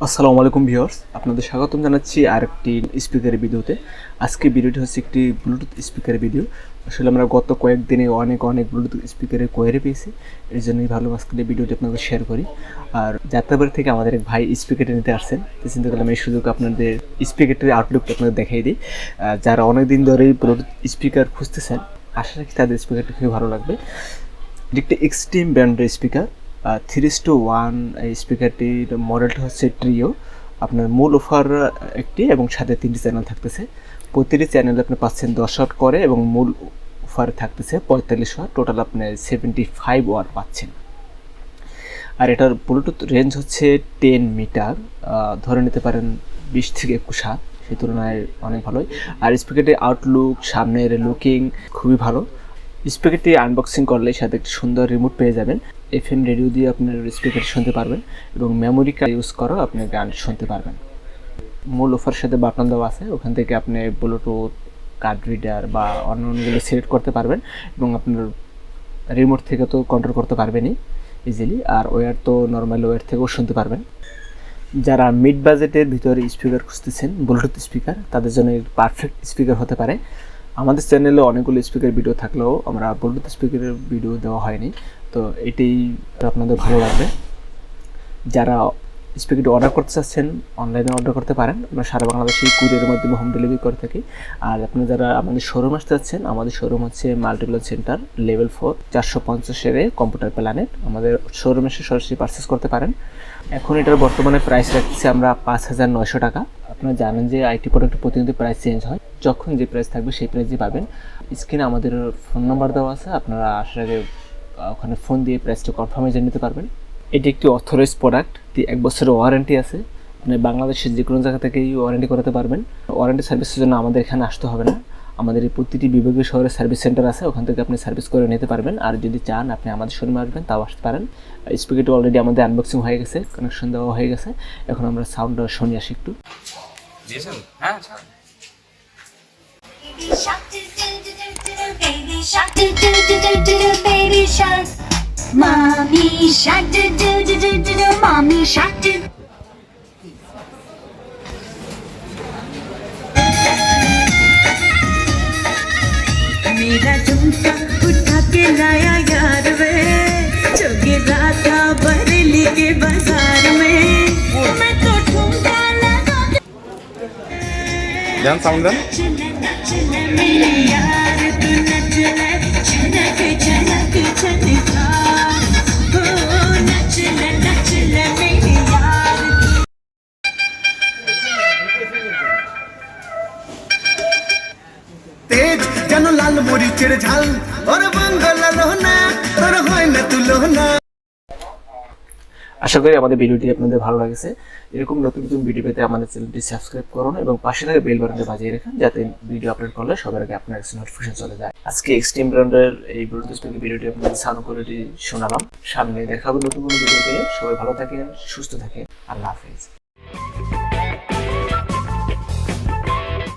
আসসালামু আলাইকুম ভিউয়ার্স, আপনাদের স্বাগতম জানাচ্ছি আরেকটি স্পিকারের ভিডিওতে। আজকে ভিডিওটি হচ্ছে একটি ব্লুটুথ স্পিকারের ভিডিও। আসলে আমরা গত কয়েকদিনে অনেক ব্লুটুথ স্পিকারের কোয়ারি পেয়েছি, এর জন্যই ভালো আজকে ভিডিওটি আপনাদের শেয়ার করি। আর যাত্রাবাড়ি থেকে আমাদের এক ভাই স্পিকারটি নিতে আসছেন, তো চিন্তা করলাম এই সুযোগ আপনাদের স্পিকারটির আউটলুকটা আপনাদের দেখাই দিই। যারা অনেক দিন ধরেই ব্লুটুথ স্পিকার খুঁজতেছেন, আশা রাখি তাদের স্পিকারটি খুবই ভালো লাগবে। এটি একটি এক্সট্রিম ব্র্যান্ডের স্পিকার, 3:1 এই স্পিকারটির মডেলটা হচ্ছে ট্রিও। আপনার মূল অফার একটি এবং সাথে 3টি চ্যানেল থাকতেছে। প্রতিটি চ্যানেলে আপনি পাচ্ছেন 10 ওয়াট করে এবং মূল অফারে থাকতেছে 45 ওয়াট, টোটাল আপনি 75 ওয়াট পাচ্ছেন। আর এটার ব্লুটুথ রেঞ্জ হচ্ছে 10 মিটার, ধরে নিতে পারেন 20 থেকে 21 হাত, সেই তুলনায় অনেক ভালোই। আর স্পিকারটির আউটলুক, সামনের লুকিং খুবই ভালো। স্পিকারটি আনবক্সিং করলে সাথে একটি সুন্দর রিমোট পেয়ে যাবেন। FM রেডিও দিয়ে আপনার স্পিকারটি শুনতে পারবেন এবং মেমোরি কার্ড ইউজ করেও আপনি গান শুনতে পারবেন। মূল অফার সাথে বাটন দেওয়া আছে, ওখান থেকে আপনি ব্লুটুথ, কার্ড রিডার বা অন্যান্যগুলো সিলেক্ট করতে পারবেন এবং আপনার রিমোট থেকে তো কন্ট্রোল করতে পারবেনই ইজিলি। আর ওয়্যার তো নর্মাল ওয়্যার থেকেও শুনতে পারবেন। যারা মিড বাজেটের ভিতরে স্পিকার খুঁজতেছেন ব্লুটুথ স্পিকার, তাদের জন্য পারফেক্ট স্পিকার হতে পারে। আমাদের চ্যানেলে অনেকগুলো স্পিকার ভিডিও থাকলেও আমরা ব্লুটুথ স্পিকারের ভিডিও দেওয়া হয়নি, তো এটাই আপনাদের ভালো লাগবে। যারা স্পিকারটি অর্ডার করতে চাচ্ছেন অনলাইনে অর্ডার করতে পারেন, আমরা সারা বাংলাদেশে কুরিয়ারের মাধ্যমে হোম ডেলিভারি করে থাকি। আর আপনারা যারা আমাদের শোরুম আসতে চাচ্ছেন, আমাদের শোরুম হচ্ছে multimedia centre level 4 450 computer planet. আমাদের শোরুমে এসে সরাসরি পারচেস করতে পারেন। এখন এটার বর্তমানে প্রাইস রাখছি আমরা 5,900 টাকা। আপনারা জানেন যে আইটি প্রোডাক্টের প্রতিনিয়ত প্রাইস চেঞ্জ হয়, যখন যে প্রাইস থাকবে সেই প্রাইসই পাবেন। স্ক্রিনে আমাদের ফোন নাম্বার দেওয়া আছে, আপনারা আসার আগে ওখানে ফোন দিয়ে প্রাইসটা কনফার্মে জেনে নিতে পারবেন। এটি একটি অথরাইজড প্রোডাক্ট, 1 বছরের ওয়ারেন্টি আছে। আপনি বাংলাদেশের যে কোনো জায়গা থেকেই ওয়ারেন্টি করাতে পারবেন। ওয়ারেন্টি সার্ভিসের জন্য আমাদের এখানে আসতে হবে না, আমাদের এই প্রতিটি বিভাগীয় শহরে সার্ভিস সেন্টার আছে, ওখান থেকে আপনি সার্ভিস করে নিতে পারবেন। আর যদি চান আপনি আমাদের শোরুমে আসবেন, তাও আসতে পারেন। স্পিকারটি অলরেডি আমাদের আনবক্সিং হয়ে গেছে, কানেকশন দেওয়া হয়ে গেছে। এখন আমরা সাউন্ডটা শুনি আসি একটু। Mommy shark do do do do do do. Mommy shark do. मेरा झुमका उठा के लाया यार वे, जोगे राता बरेली के बाजार में मैं तो ठुमका लगा जान साउंड देन नच ले मेरी यार तू नच ले झनक झनक झनका हो नच ले मेरी यार तेज জানো লাল মরিচের ঝাল ওর বাংলা লোহনা তোর হয় না তুলনা। আশা করি আমাদের ভিডিওটি আপনাদের ভালো লাগছে। এরকম নতুন নতুন ভিডিও পেতে আমাদের চ্যানেলটি সাবস্ক্রাইব করুন এবং পাশে থাকা বেল বাটনটি বাজিয়ে রাখুন, যাতে ভিডিও আপলোড করলে সবার আগে আপনার কাছে নোটিফিকেশন চলে যায়। আজকে এক্সট্রিম ব্র্যান্ডের এই ব্লুটুথ স্পিকার ভিডিওটি আপনাদের সাউন্ড কোয়ালিটি শোনালাম। সামনে দেখা হবে নতুন কোনো ভিডিওতে। সবাই ভালো থাকেন, সুস্থ থাকেন। আল্লাহ হাফেজ।